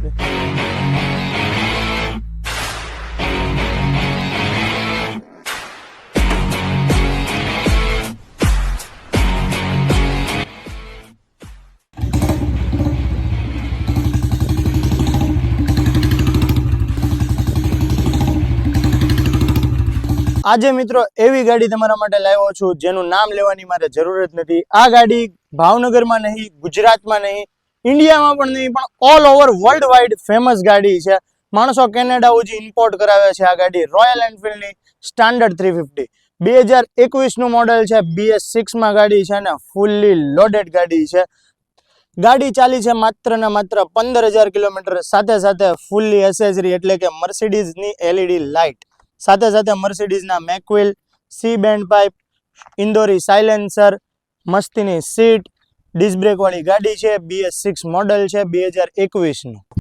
આજે મિત્રો એવી ગાડી તમારા માટે લાવ્યો છું જેનું નામ લેવાની મારે જરૂર જ નથી। આ ગાડી ભાવનગરમાં નહીં, ગુજરાતમાં નહીં, ઇન્ડિયામાં પણ નહીં, પણ all over world wide famous ગાડી છે। માણસો કેનેડા સુધી ઇમ્પોર્ટ કરાવે છે। આ ગાડી રોયલ એનફિલ્ડની સ્ટાન્ડર્ડ 350 2021 નું મોડેલ છે। BS6 માં ગાડી છે ને ફૂલ્લી લોડેડ ગાડી છે। ગાડી ચાલી છે માત્ર ને માત્ર 15,000 કિલોમીટર। સાથે સાથે ફૂલ્લી એસેસરી એટલે કે મર્સિડીઝની LED લાઇટ, સાથે સાથે મર્સિડીઝના મેકવિલ, સી બેન્ડ પાઇપ, ઇન્દોરી સાયલેન્સર, મસ્તીની સીટ, ડિસ્ક બ્રેક વાળી ગાડી છે। BS6 મોડેલ છે 2021 નું।